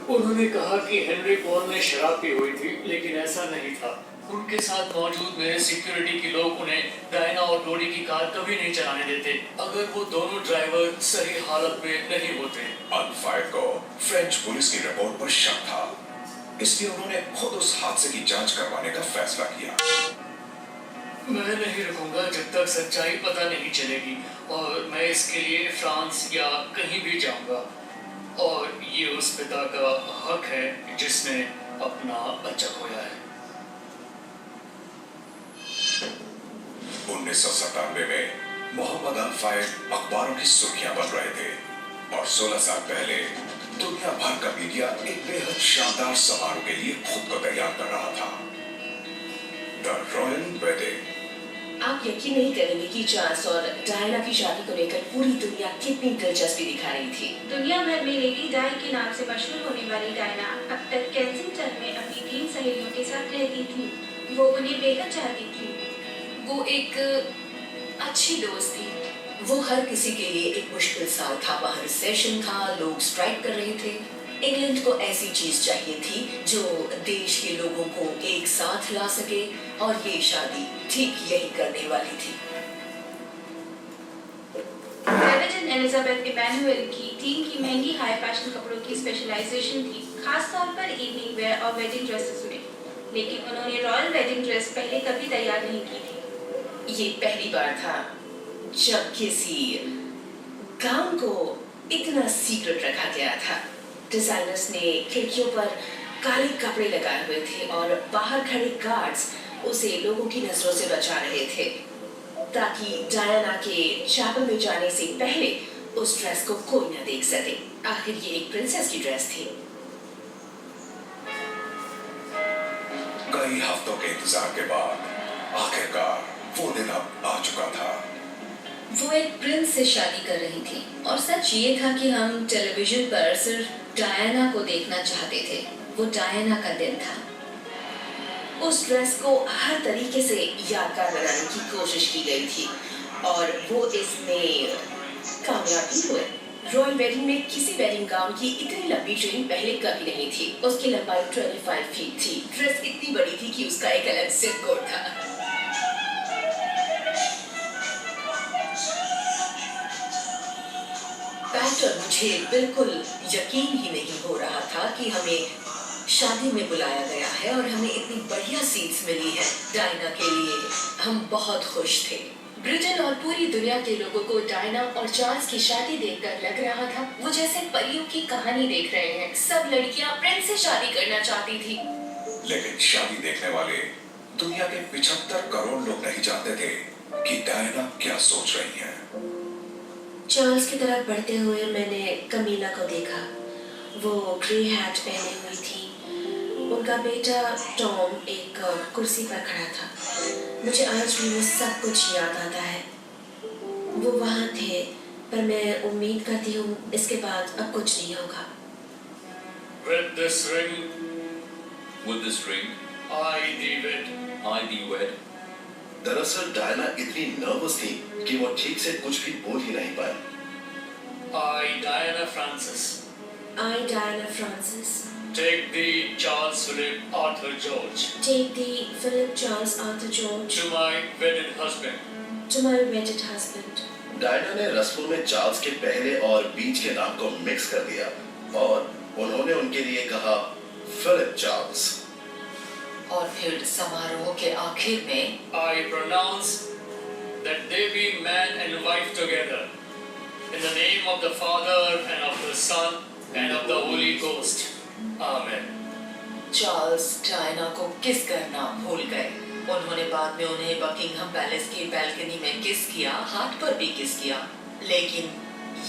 उन्होंने कहा कि हेनरी पॉल ने शराब पी हुई थी, लेकिन ऐसा नहीं था। उनके साथ मौजूद मेरे सिक्योरिटी के लोग उन्हें डायना और डोरी की कार कभी नहीं चलाने देते अगर वो दोनों ड्राइवर सही हालत में नहीं होते। अनफायर्ड को फ्रेंच पुलिस की रिपोर्ट पर शक था, इसलिए उन्होंने खुद उस हादसे की जांच करवाने का फैसला किया। मैं नहीं रुकूंगा जब तक सच्चाई पता नहीं चलेगी, और मैं इसके लिए फ्रांस या कहीं भी जाऊंगा। और ये उस पिता का हक है जिसने अपना बच्चा खोया है। 1997 में मोहम्मद अल-फायद अखबारों की सुर्खियां बन रहे थे, और 16 साल पहले दुनिया भर का मीडिया एक बेहद शानदार समारोह के लिए खुद को तैयार कर रहा था, द रॉयल वेडिंग। आप यकीन नहीं करेंगे कि चार्ल्स और डायना की शादी को लेकर पूरी दुनिया कितनी दिलचस्पी दिखा रही थी। दुनिया भर में लेडी डाई के नाम से मशहूर होने वाली डायना अब तक केंसिंगटन में अपनी 3 सहेलियों के साथ रहती थी। वो उन्हें बेहद चाहती थी। वो एक अच्छी दोस्त थी। वो हर किसी के लिए एक मुश्किल साल था। वहाँ रिसेशन था, लोग स्ट्राइक कर रहे थे। इंग्लैंड को ऐसी चीज चाहिए थी जो देश के लोगों को एक साथ ला सके, और ये शादी ठीक यही करने वाली थी। रेवेजन एलिजाबेथ इमैनुअल की टीम की महंगी हाई फैशन कपड़ों की स्पेशलाइजेशन थी, खास तौर पर इवनिंग वेयर और वेडिंग ड्रेसेस में। लेकिन उन्होंने रॉयल वेडिंग ड्रेस पहले कभी तैयार नहीं की थी। ये पहली बार था जब किसी गाउन को इतना सीक्रेट रखा गया था। डिजाइनर्स ने खिड़कियों पर काले कपड़े लगाए हुए थे, और बाहर खड़े गार्ड्स उसे लोगों की नजरों से बचा रहे थे, ताकि डायना के चैपल में जाने से पहले उस ड्रेस को कोई न देख सके। आखिर ये एक प्रिंसेस की ड्रेस थी। कई हफ्तों के इंतजार के बाद आखिरकार वो दिन अब आ चुका था। वो एक प्रिंस से शादी कर रही थी, और सच ये था कि हम टेलीविजन पर सिर्फ डायना को देखना चाहते थे। वो डायना का दिन था। उस ड्रेस को हर तरीके से यादगार बनाने की कोशिश की गई थी, और वो इसमें कामयाब भी हुए। रॉयल वेडिंग में किसी वेडिंग गाउन की इतनी लंबी ट्रेन पहले कभी नहीं थी। उसकी लंबाई 25 फीट थी। ड्रेस इतनी बड़ी थी कि उसका एक अलग जिप कोड था। पैटर्न मुझे बिल्कुल यकीन ही नहीं हो रहा था कि हमें शादी में बुलाया गया है और हमें इतनी बढ़िया सीट्स मिली है डायना के लिए। हम बहुत खुश थे। ब्रिटेन और पूरी दुनिया के लोगों को डायना और चार्ल्स की शादी देखकर लग रहा था वो जैसे परियों की कहानी देख रहे हैं। सब लड़कियां प्रिंस से शादी करना चाहती थी। लेकिन शादी देखने वाले दुनिया के 75 करोड़ लोग नहीं जानते थे कि डायना क्या सोच रही है। चार्ल्स की तरफ बढ़ते हुए मैंने कमीला को देखा। वो ग्रे हैट पहने हुई थी। उनका बेटा टॉम एक कुर्सी पर खड़ा था। मुझे आज भी वो सब कुछ याद आता है। वो वहाँ थे, पर मैं उम्मीद करती हूँ इसके बाद अब कुछ नहीं होगा। With this ring, I thee wed. दरअसल डायना इतनी नर्वस थी कि वो ठीक से कुछ भी बोल ही नहीं पाई। I, Diana Francis, I, Diana Francis, take thee, Charles Philip Arthur George, take thee, Philip Charles Arthur George, to my wedded husband. to my wedded husband. Diana ने रस्मों में चार्ल्स के पहले और बीच के नाम को मिक्स कर दिया, और उन्होंने उनके लिए कहा फिलिप चार्ल्स। और फिर समारोह के आखिर में I pronounce that they be man and wife together, in the name of the Father and of the Son and of the Holy Ghost. Amen. Charles Diana को किस करना भूल गए। उन्होंने बाद में उन्हें बकिंगहम पैलेस की बैल्कनी में किस किया, हाथ पर भी किस किया, लेकिन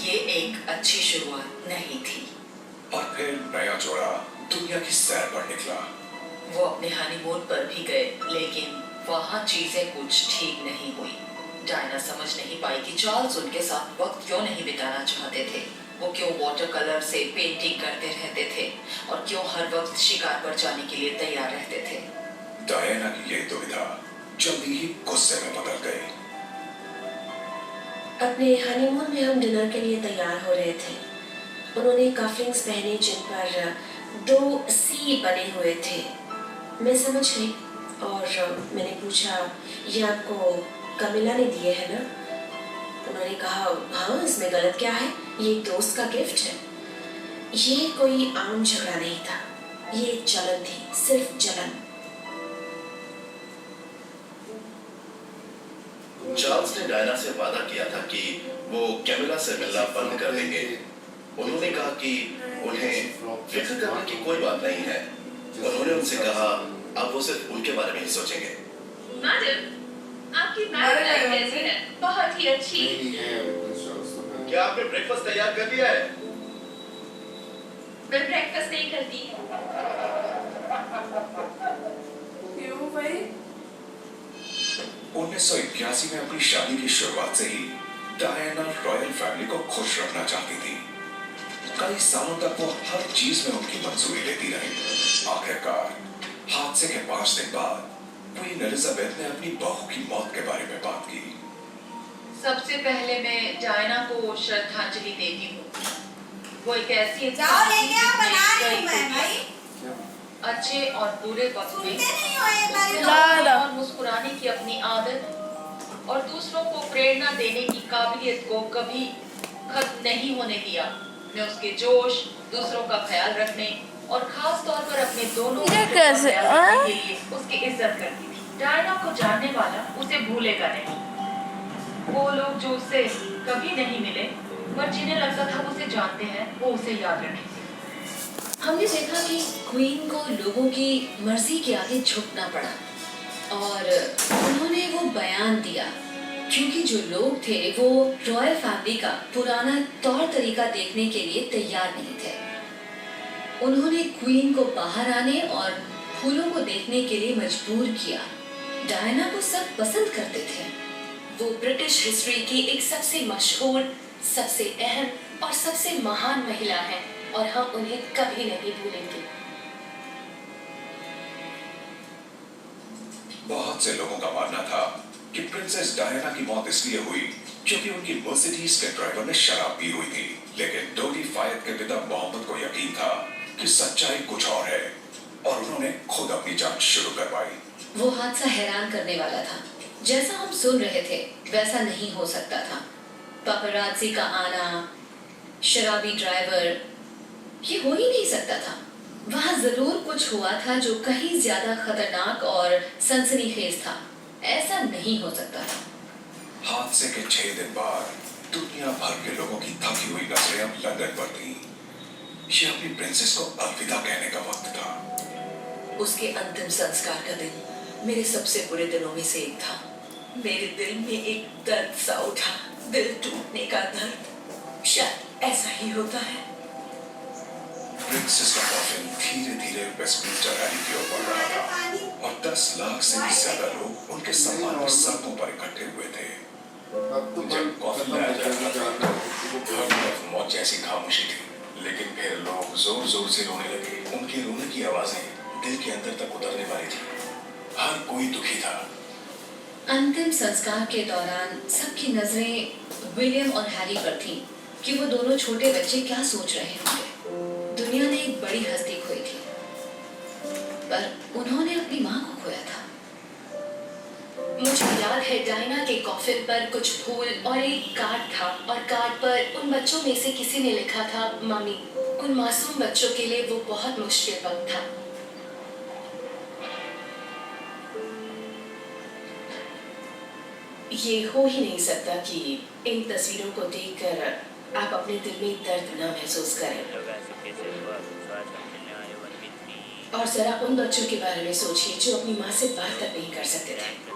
ये एक अच्छी शुरुआत नहीं थी। और फिर नया जोड़ा दुनिया की सैर पर निकला। वो अपने हनीमून पर भी गए, लेकिन वहाँ चीजें कुछ ठीक नहीं हुई। डायना समझ नहीं पाई कि चार्ल्स उनके साथ वक्त क्यों नहीं बिताना चाहते थे। वो क्यों वाटर कलर से पेंटिंग करते रहते थे, और क्यों हर वक्त शिकार पर जाने के लिए तैयार रहते थे। डायना की ये दुविधा जल्दी ही गुस्से में बदल गई। अपने हनीमून में हम डिनर के लिए तैयार हो रहे थे। उन्होंने कफलिंग्स पहने जिन पर 2 सी बने हुए थे। मैं समझ गई और मैंने पूछा, ये आपको कमिला ने दिए है ना? उन्होंने कहा, हाँ, इसमें गलत क्या है, ये एक दोस्त का गिफ्ट है। ये कोई आम झगड़ा नहीं था, ये एक जलन थी, सिर्फ जलन। चार्ल्स ने डायना से वादा किया था कि वो कैमिला से मिलना बंद कर देंगे। उन्होंने कहा कि उन्हें फिक्र करने की कोई बात नहीं है। उन्होंने उनसे कहा, अब वो सिर्फ उनके बारे में ही सोचेंगे। मैडम, आपकी मैरिड लाइफ कैसी है? बहुत ही अच्छी। क्या आपने ब्रेकफास्ट तैयार कर लिया है? मैं ब्रेकफास्ट नहीं करती। क्यों भाई? 1981 में अपनी शादी की शुरुआत से ही डायना रॉयल फैमिली को खुश रखना चाहती थी। कई सालों तक वो हर चीज में उनकी मंजूरी लेती रही। आखिरकार हादसे के 5 दिन बाद क्वीन एलिजाबेथ ने अपनी बहू की मौत के बारे में बात की। सबसे पहले मैं डायना को श्रद्धांजलि देती हूँ। वो एक ऐसी जाओ लेके आओ, जिसने बना रही कई हूँ मैं भाई। अच्छे और बुरे वक्त में सुनते नहीं हो एक बारी तो। हंसने और मुस्कुराने की अपनी आदत और दूसरों को प्रेरणा देने की काबिलियत को कभी खत्म नहीं होने दिया। मैं उसके जोश, दूसरों का ख्याल रखने और खास तौर पर अपने दोनों ये बेटों का कैसे, ख्याल रखने के लिए उसकी इज्जत करती थी। डायना को जानने वाला उसे भूलेगा नहीं। वो लोग जो उससे कभी नहीं मिले पर जिन्हें लगता था वो उसे जानते हैं, वो उसे याद रखेंगे। हमने देखा कि क्वीन को लोगों की मर्जी के आगे झुकना पड़ा और उन्होंने वो बयान दिया क्योंकि जो लोग थे वो रॉयल फैमिली का पुराना तौर तरीका देखने के लिए तैयार नहीं थे। उन्होंने क्वीन को बाहर आने और फूलों को देखने के लिए मजबूर किया। डायना को सब पसंद करते थे। वो ब्रिटिश हिस्ट्री की एक सबसे मशहूर, सबसे अहम और सबसे महान महिला है और हम उन्हें कभी नहीं भूलेंगे। बहुत से लोगों का मानना था कि प्रिंसेस डायना की मौत इसलिए हुई क्योंकि उनकी मर्सिडीज के ड्राइवर ने शराब पी हुई थी। लेकिन डोली फायद के पिता मोहम्मद को यकीन था कि सच्चाई कुछ और है और उन्होंने खुद अपनी जांच शुरू करवाई। वो हादसा हैरान करने वाला था। जैसा हम सुन रहे थे वैसा नहीं हो सकता था। पापराज़ी का आना, शराबी ड्राइवर, ये हो ही नहीं सकता था। वहाँ जरूर कुछ हुआ था जो कहीं ज्यादा खतरनाक और सनसनीखेज था। ऐसा नहीं हो सकता था। हादसे के 6 दिन बाद दुनिया भर के लोगों की थकी हुई नजरें अब लंदन पर थी। ये अपनी प्रिंसेस को अलविदा कहने का वक्त था। उसके अंतिम संस्कार का दिन मेरे सबसे बुरे दिनों में से एक था। मेरे दिल में एक दर्द सा उठा, दिल टूटने का दर्द। शायद ऐसा ही होता है। प्रिंसेस का कॉफिन धीरे धीरे वेस्टमिंस्टर एबी की ओर बढ़ रहा था और 10 लाख से भी ज्यादा लोग उनके सम्मान में सड़कों पर इकट्ठे हुए थे। जब कॉफिन लाया जा रहा था तो हर तरफ मौत जैसी खामोशी थी। लेकिन फिर लोग जोर जोर से रोने लगे। उनके रोने की आवाजें दिल के अंदर तक उतरने वाली थी। हर कोई दुखी था। अंतिम संस्कार के दौरान सबकी नजरें विलियम और हैरी पर थीं कि वो दोनों छोटे बच्चे क्या सोच रहे होंगे। दुनिया ने एक बड़ी हस्ती खोई थी, पर उन्होंने अपनी माँ को खोया था। मुझे याद है डायना के कॉफिन पर कुछ फूल और एक कार्ड था और कार्ड पर उन बच्चों में से किसी ने लिखा था, मम्मी। उन मासूम बच्चों के लिए वो बहुत मुश्किल वक्त था। ये हो ही नहीं सकता कि इन तस्वीरों को देखकर आप अपने दिल में दर्द ना महसूस करें। और जरा उन बच्चों के बारे में सोचिए जो अपनी माँ से बात तक नहीं कर सकते थे।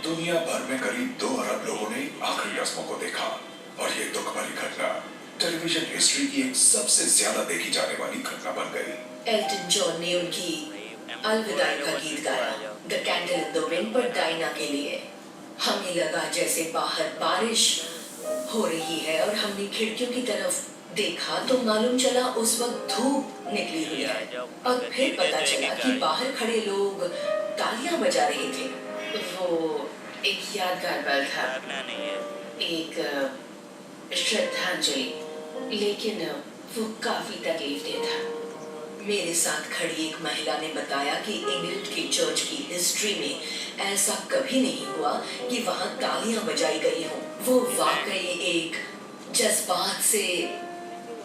दुनिया भर में करीब 2 अरब लोगों ने आखिरी रस्मों को देखा और ये दुख भरी घटना टेलीविजन हिस्ट्री की एक सबसे ज्यादा देखी जाने वाली घटना बन गई। एल्टन जॉन ने उनकी अलविदाई का गीत गाया, the candle in the wind, पर डायना के लिए। हमें लगा जैसे बाहर बारिश हो रही है और हमने खिड़कियों की तरफ देखा तो मालूम चला उस वक्त धूप निकली हुई है और फिर पता चला कि बाहर खड़े लोग तालियां बजा रहे थे। वो एक यादगार पल था, एक श्रद्धांजलि, लेकिन वो काफी तकलीफदेह था। मेरे साथ खड़ी एक महिला ने बताया कि इंग्लैंड की चर्च की हिस्ट्री में ऐसा कभी नहीं हुआ कि वहां तालियां बजाई गई हों। वो वाकई एक जज्बात से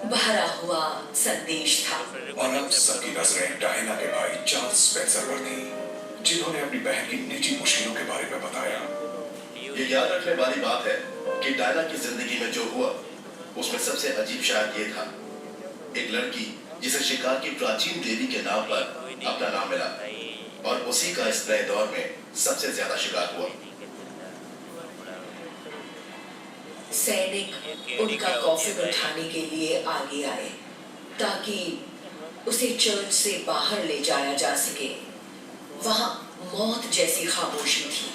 भरा हुआ संदेश था। और अब सबकी नजरें डायना के भाई चार्ल्स स्पेंसर पर थी, जिन्होंने अपनी बहन की निजी मुश्किलों के बारे में बताया। ये याद रखने वाली बात है कि डायना की जिंदगी में जो हुआ उसमें सबसे अजीब शायद ये था, एक लड़की जिसे शिकार की प्राचीन देवी के नाम पर अपना नाम मिला और उसी का इस नए दौर में सबसे ज्यादा शिकार हुआ। सैनिक उनका कॉफिन उठाने के लिए आगे आए ताकि उसे चर्च से बाहर ले जाया जा सके। वहां मौत जैसी खामोशी थी,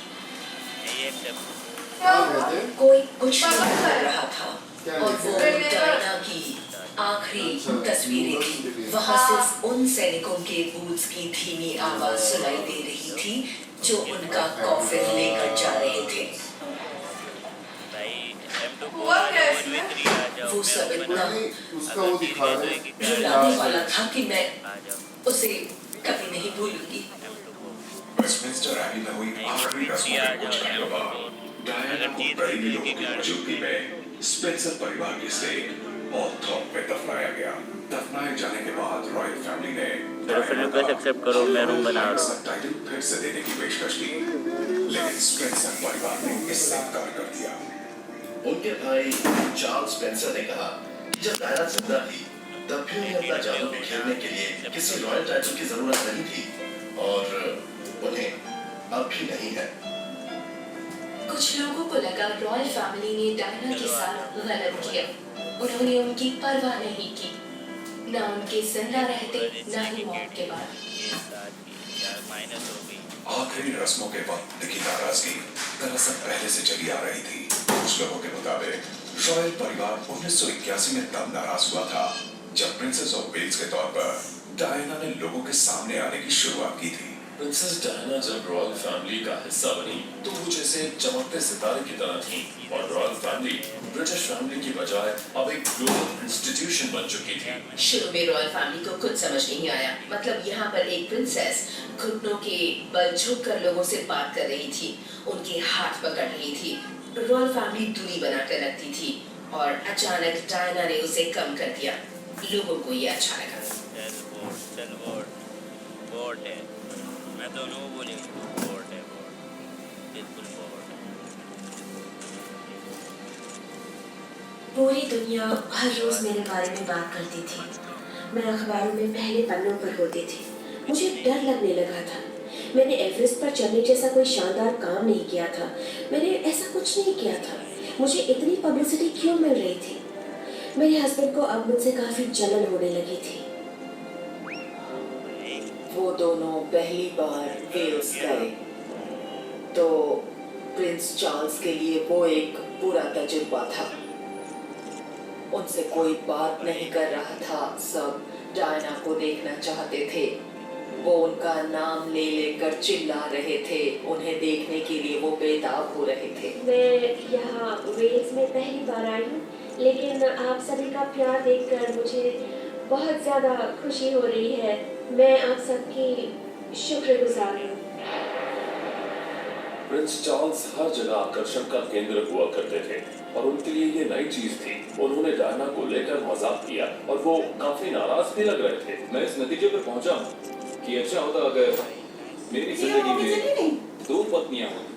कोई कुछ नहीं कर रहा था और वो डायना की आखिरी तस्वीरें थी। वहां सिर्फ उन सैनिकों के बूट्स की धीमी आवाज सुनाई दे रही थी जो उनका कॉफिन लेकर जा रहे थे। वो सब इतना रुलाने वाला था कि मैं उसे कभी नहीं भूलूंगी। वेस्टमिंस्टर एबी में हुई आखिरी रस्मों के कुछ घंटों बाद डायना को करीबी लोगों की मौजूदगी में स्पेंसर परिवार के स्टेक ऑलथॉर्प में दफनाया गया। दफनाए जाने के बाद रॉयल फैमिली ने एक्सेप्ट करो, मैं रूम बना रहा हूं। टाइटल फिर से देने की पेशकश की, लेकिन स्पेंसर परिवार ने इससे इनकार कर दिया। उनके भाई चार्ल्स स्पेंसर ने कहा कि जब डायना जिंदा थी तब भी उन्हें अपना जादू बिखेरने के लिए किसी रॉयल टाइटल की जरूरत नहीं थी और उन्हें अब भी नहीं है। कुछ लोगों को लगा रॉयल फैमिली ने डायना के साथ गलत किया। उन्होंने उनकी परवाह नहीं की, न उनके जिंदा रहते न ही मौत के बाद। आखिरी रस्मों के वक्त दिखी नाराजगी दरअसल पहले से चली आ रही थी। कुछ लोगों के मुताबिक रॉयल परिवार 1981 में तब नाराज हुआ था जब प्रिंसेस ऑफ वेल्स के तौर पर डायना ने लोगों के सामने आने की शुरुआत की थी। प्रिंसेस डायना जब रॉयल फैमिली का हिस्सा बनी तो वो जैसे चमकते सितारे की तरह थी और रॉयल फैमिली ब्रिटिश फैमिली की बजाय अब एक ग्लोबल इंस्टीट्यूशन बन चुकी थी। शुरू में रॉयल फैमिली को कुछ समझ नहीं आया, मतलब यहाँ पर एक प्रिंसेस घुटनों के बल झुककर लोगों से बात कर रही थी, उनके हाथ पकड़ रही थी। रॉयल फैमिली दूरी बनाकर रखती थी और अचानक डायना ने उसे कम कर दिया। लोगों को ये अच्छा लगा। मैं दोनों बोलेंगे, बोर्ड है, बिल्कुल बोर्ड है। पूरी दुनिया हर रोज मेरे बारे में बात करती थी। मैं अखबारों में पहले पन्नों पर होती थी। मुझे डर लगने लगा था। मैंने एवरेस्ट पर चढ़ने जैसा कोई शानदार काम नहीं किया था। मैंने ऐसा कुछ नहीं किया था। मुझे इतनी पब्लिसिटी क्यों मिल रही थी? मेरे हस्बैंड को अब मुझसे काफी जलन होने लगी थी। वो दोनों पहली बार वेल्स गए तो प्रिंस चार्ल्स के लिए वो एक बुरा तजुर्बा था। उनसे कोई बात नहीं कर रहा था, सब डायना को देखना चाहते थे। वो उनका नाम ले लेकर चिल्ला रहे थे, उन्हें देखने के लिए वो बेताब हो रहे थे। मैं यहाँ वेल्स में पहली बार आई हूँ, लेकिन आप सभी का प्यार देखकर मुझे बहुत ज़्यादा खुशी हो रही है। मैं आप सबकी शुक्रगुजार हूँ। प्रिंस चार्ल्स हर जगह आकर्षण का केंद्र हुआ करते थे और उनके लिए ये नई चीज थी। उन्होंने डायना को लेकर मजाक किया और वो काफी नाराज भी लग रहे थे। मैं इस नतीजे पर पहुंचा हूँ कि अच्छा होता अगर मेरी जिंदगी में 2 पत्नियां होती।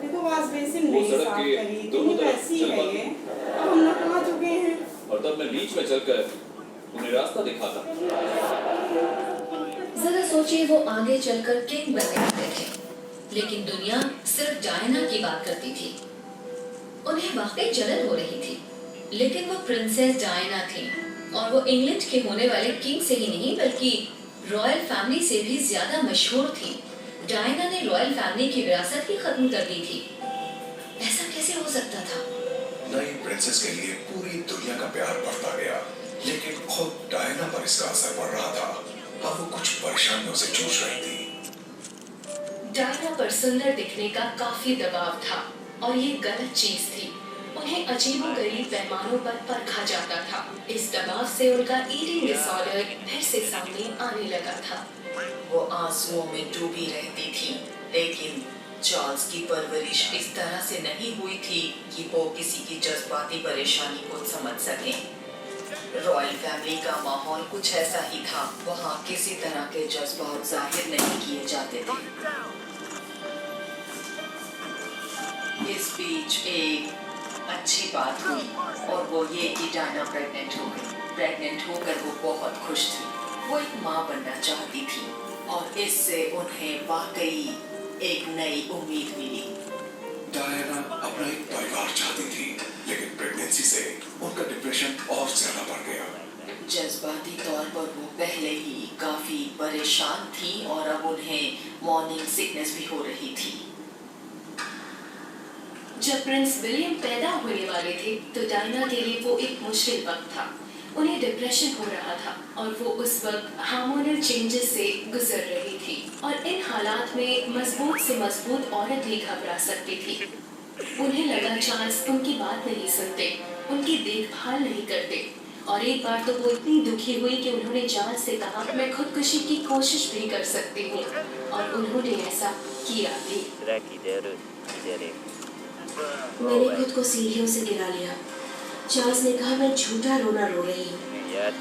देखो वाश बेसिन वो नहीं सड़क साफ के करी, दोनों इतनी तरफ पैसी चल है पाती। ये। अब हम लोग कहाँ चुके हैं? और तब मैं बीच में चलकर उन्हें रास्ता दिखाता। जरा सोचिए, वो आगे चलकर किंग बनने वाले थे, लेकिन दुनिया सिर्फ डायना की बात करती थी। उन्हें वाकई जलन हो रही थी, लेकिन वो प्रिंसेस डायना थी और वो इंग्लैंड के होने वाले किंग से ही नहीं बल्कि रॉयल फैमिली से भी ज्यादा मशहूर थी। डायना ने रॉयल फैमिली की विरासत ही खत्म कर दी थी। ऐसा कैसे प्रिंसेस के लिए पूरी दुनिया का प्यार बढ़ता गया, लेकिन खुद डायना पर इसका असर पड़ रहा था। अब वो कुछ परेशानियों से जूझ रही थी। डायना पर सुंदर दिखने का काफी दबाव था और ये गलत चीज थी। उन्हें अजीबोगरीब पैमानों पर परखा जाता था। इस दबाव से उनका ईटिंग डिसऑर्डर फिर से सामने आने लगा था। वो आंसुओं में डूबी रहती थी, लेकिन चार्ल्स की परवरिश इस तरह से नहीं हुई थी कि वो किसी की जज्बाती परेशानी को समझ सके। रॉयल फैमिली का माहौल कुछ ऐसा ही था। वहाँ किसी तरह के जज्बात जाहिर नहीं किए जाते थे। इस बीच एक अच्छी बात हुई और वो ये कि डायना प्रेग्नेंट हो गई। प्रेग्नेंट होकर वो बहुत खुश थी। वो एक माँ बनना चाहती थी और इससे उन्हें वाकई एक नई उम्मीद मिली। डायना अपना एक परिवार चाहती थी, लेकिन प्रेगनेंसी से उनका डिप्रेशन और ज्यादा बढ़ गया। जज्बाती तौर पर वो पहले ही काफी परेशान थी और अब उन्हें मॉर्निंग सिकनेस भी हो रही थी। जब प्रिंस विलियम पैदा होने वाले थे तो डायना के लिए वो एक मुश्किल वक्त था। उन्हें डिप्रेशन हो रहा था और वो उस वक्त हार्मोनल चेंजेस से गुजर रही थी और इन हालात में मजबूत से मजबूत औरत भी घबरा सकती थी। उन्हें लगा चार्ल्स उनकी बात नहीं सुनते, उनकी देखभाल नहीं करते और एक बार तो वो इतनी दुखी हुई कि उन्होंने चार्ल्स से कहा मैं खुदकुशी की कोशिश भी कर सकती हूँ और उन्होंने ऐसा किया भी। मैंने खुद को सीढ़ियों से गिरा लिया। चार्ल्स ने कहा मैं झूठा रोना रो रही हूँ।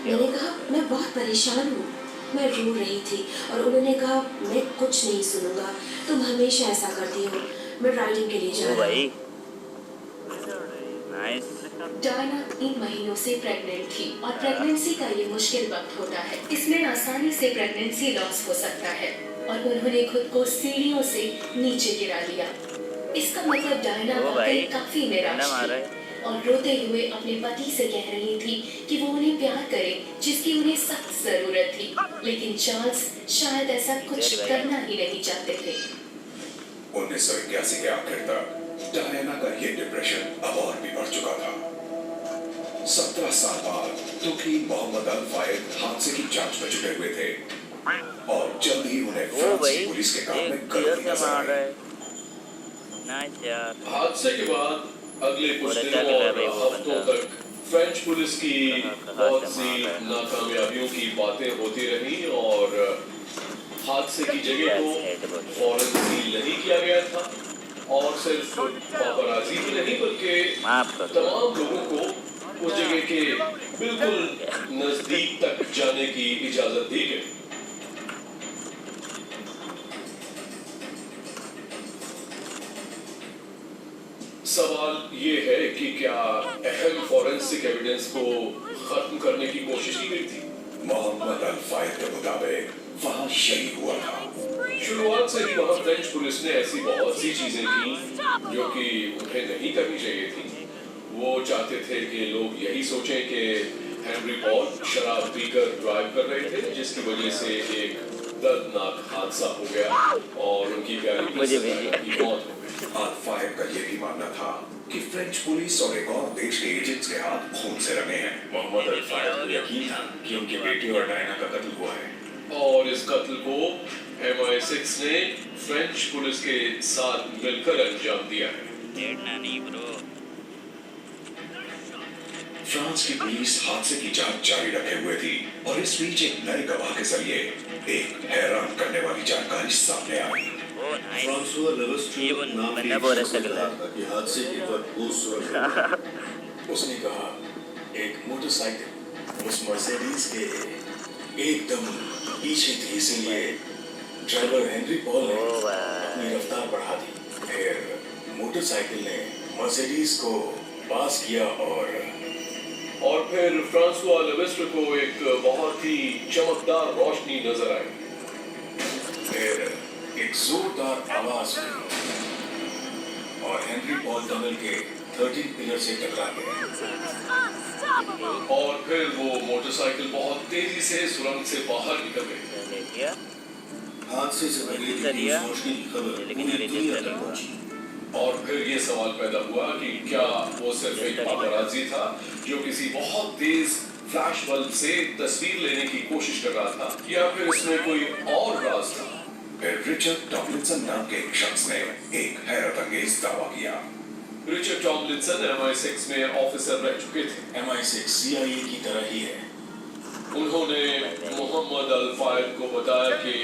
मैंने कहा मैं बहुत परेशान हूँ। मैं रो रही थी और उन्होंने कहा मैं कुछ नहीं सुनूंगा, तुम हमेशा ऐसा करती हो, मैं राइडिंग के लिए जा रही हूँ। डायना 3 महीनों से प्रेग्नेंट थी और प्रेगनेंसी का ये मुश्किल वक्त होता है। इसमें आसानी से प्रेगनेंसी लॉस हो सकता है और उन्होंने खुद को सीढ़ियों से नीचे गिरा लिया। इसका मतलब डायना वाकई काफी निराश थी और रोते हुए अपने पति से कह रही थी कि वो उन्हें प्यार करे जिसकी उन्हें सख्त जरूरत थी, लेकिन चार्ल्स शायद ऐसा कुछ करना ही नहीं चाहते थे। 1981 के आखिर तक डायना का ये डिप्रेशन अब और भी बढ़ चुका था। 17 साल बाद दुखी मोहम्मद अल फायद हादसे की जांच में जुटे हुए थे और जल्द ही उन्हें फ्रांसीसी पुलिस के काम में गलती नजर आई। हादसे के बाद अगले कुछ दिनों और हफ्तों तक फ्रेंच पुलिस की बहुत सी नाकामयाबियों की बातें होती रही और हादसे की जगह को फौरन सील नहीं किया गया था और सिर्फ पापराजी ही नहीं बल्कि तमाम लोगों को उस जगह के बिल्कुल नजदीक तक जाने की इजाजत दी गई। सवाल ये है कि क्या अहम फॉरेंसिक एविडेंस को खत्म करने की कोशिश की गई थी? मोहम्मद अल फायद के मुताबिक वहाँ यही हुआ था। शुरुआत से ही वहाँ फ्रेंच पुलिस ने ऐसी बहुत सी चीजें की जो कि उन्हें नहीं करनी चाहिए थी। वो चाहते थे कि लोग यही सोचें कि हेनरी पॉल शराब पीकर ड्राइव कर रहे थे, जिसकी वजह से एक दर्दनाक हादसा हो गया और उनकी प्यारी की मौत हो गई। अल फायद का ये भी मानना था कि फ्रेंच पुलिस और एक और देश के एजेंट्स के हाथ खून से रंगे हैं। मोहम्मद अल फायद को यकीन था कि उनके बेटे और डायना का कत्ल हुआ है और इस कत्ल को MI6 ने फ्रेंच पुलिस के साथ मिलकर अंजाम दिया है। फ्रांस की पुलिस हादसे की जांच जारी रखे हुए थी और इस बीच एक नए गवाह के जरिए एक हैरान करने वाली जानकारी सामने आई। फ्रांसुआ लेवेस्ट्रो नाम के हादसे के वक्त वो सुरक्षा उसने कहा एक मोटरसाइकिल उस मर्सिडीज के एकदम पीछे थी, इसलिए ड्राइवर हेनरी पॉल ने अपनी रफ्तार बढ़ा दी। फिर मोटरसाइकिल ने मर्सिडीज को पास किया और फिर फ्रांसुआ लेवेस्ट्रो को एक बहुत ही चमकदार रोशनी नजर आई। फिर एक जोरदार आवाज हुई और हेनरी पॉल टनल के 13 पिलर से टकरा गया और फिर वो मोटरसाइकिल बहुत तेजी से सुरंग से बाहर निकल गई। हादसे से पहले रोशनी की खबर पूरी दुनिया तक पहुंची और फिर ये सवाल पैदा हुआ कि क्या वो सिर्फ एक पापराजी था जो किसी बहुत तेज फ्लैश बल्ब से तस्वीर लेने की कोशिश कर रहा था, या फिर इसमें कोई और राज था? फिर रिचर्ड टॉमलिंसन नाम के एक शख्स ने एक हैरत अंगेज दावा किया। रिचर्ड टॉमलिंसन MI6 में ऑफिसर रह चुके थे। MI6 CIA की तरह ही है। उन्होंने मोहम्मद अल फायद को बताया कि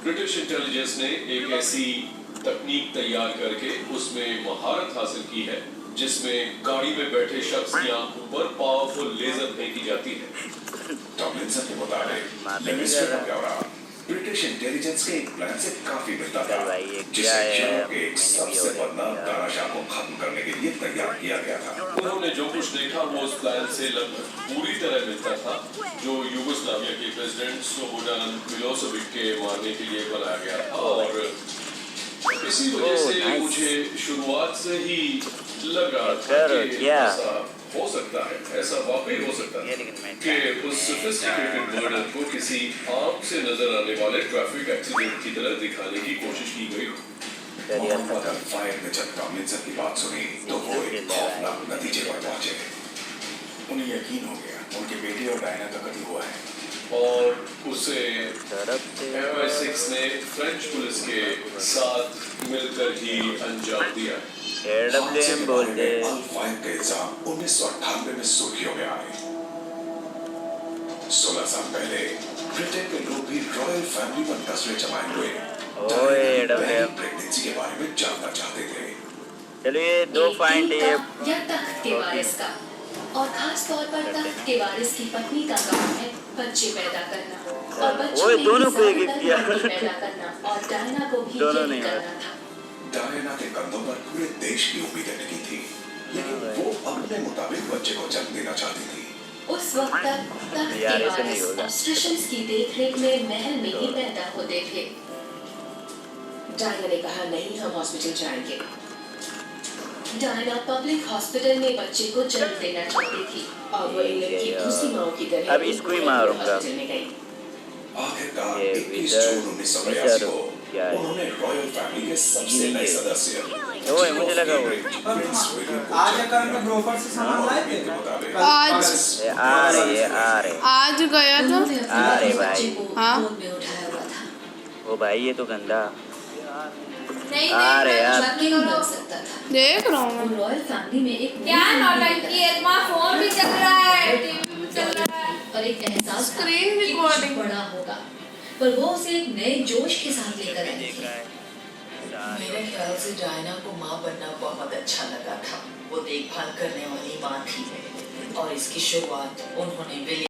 ब्रिटिश इंटेलिजेंस ने एक ऐसी तकनीक तैयार करके उसमें महारत हासिल की है जिसमें गाड़ी में बैठे शख्स की आंखों पर पावरफुल लेजर फेंकी जाती है। टॉमलिंसन के मुताबिक लेमिस्टर का ब्यौरा ब्रिटिश इंटेलिजेंस के एक प्लान से काफी मिलता था, जिसे शहर के एक सबसे बदनाम तानाशाह को खत्म करने के लिए तैयार किया गया था। उन्होंने जो कुछ देखा वो उस प्लान से लगभग पूरी तरह मिलता था जो यूगोस्लाविया के प्रेसिडेंट स्लोबोडान मिलोसेविक के मारने के लिए बनाया गया था, और इसी वजह से मुझे शुरुआत से ही लगा था कि ऐसा हो सकता है, ऐसा वाकई हो सकता है कि उस सोफिस्टिकेटेड मर्डर को किसी आंख से नजर आने वाले ट्रैफिक एक्सीडेंट की तरह दिखाने की कोशिश की गई हो। मोहम्मद अल फायद ने जब टॉमलिंसन की बात सुनी तो वो एक खौफनाक नतीजे पर पहुंचे। उन्हें यकीन हो गया उनके बेटे और डायना का कत्ल हुआ है, और उसे MI6 ने फ्रेंच पुलिस के साथ मिलकर ही अंजाम दिया है। बोलते अल फायद का इल्जाम 1998 में सुर्खियों में आए। 16 साल पहले ब्रिटेन के लोग भी रॉयल फैमिली पर नजरें जमाए हुए प्रेगनेंसी के बारे में जानना चाहते थे। चलिए 2 पॉइंट ये या तख्त के वारिस का, और खास तौर पर तख्त के वारिस की पत्नी का काम है बच्चे पैदा करना, और बच्चों में दोनों को एक किया पैदा करना, और डायना को भी दोनों यही नहीं करना था। डायना के कंधों पर पूरे देश की उम्मीदें टिकी थी, लेकिन वो अपने मुताबिक बच्चे को जन्म देना चाहती थी। उस वक्त तक तख्त के वारिस ऑब्स्टेट्रिशियंस की देखरेख में महल में ही पैदा होते थे। डायना ने कहा नहीं, हम हॉस्पिटल जाएंगे। डायना पब्लिक हॉस्पिटल में बच्चे को जन्म देना चाहती थी, और वो इंग्लैंड की दूसरी माओ की तरह अब इसको ही मारूंगा। हॉस्पिटल में गई। आखिरकार ये 21 विदर- जून 1982 को क्या है? उन्होंने रॉयल फैमिली के सबसे नए सदस्य ओए, मुझे लगा वो प्रिंस विलियम को आज अगर मैं ग्रोफर से सामान लाए थे के मुताबिक आज ये आ रहे आज गया था अरे भाई हाँ में उठाया हुआ था। ओ भाई ये तो गंदा नहीं अरे यार नहीं लग सकता था। देख रहा हूँ वो रॉयल फैमिली में एक क्या नौटंकी है, तुम्हारा फोन भी चल रहा है, टीवी भी चल रहा है, और एक एहसास था स्क्रीन कि कुछ रिकॉर्डिंग बड़ा होगा, पर वो उसे एक नए जोश के साथ लेकर आई देख थी। रहा है मेरे ख्याल से डायना को माँ बनना बहुत अच्छा लगा था। वो देखभाल करने वाली माँ थी, और इसकी शुरुआत उन्होंने विलियम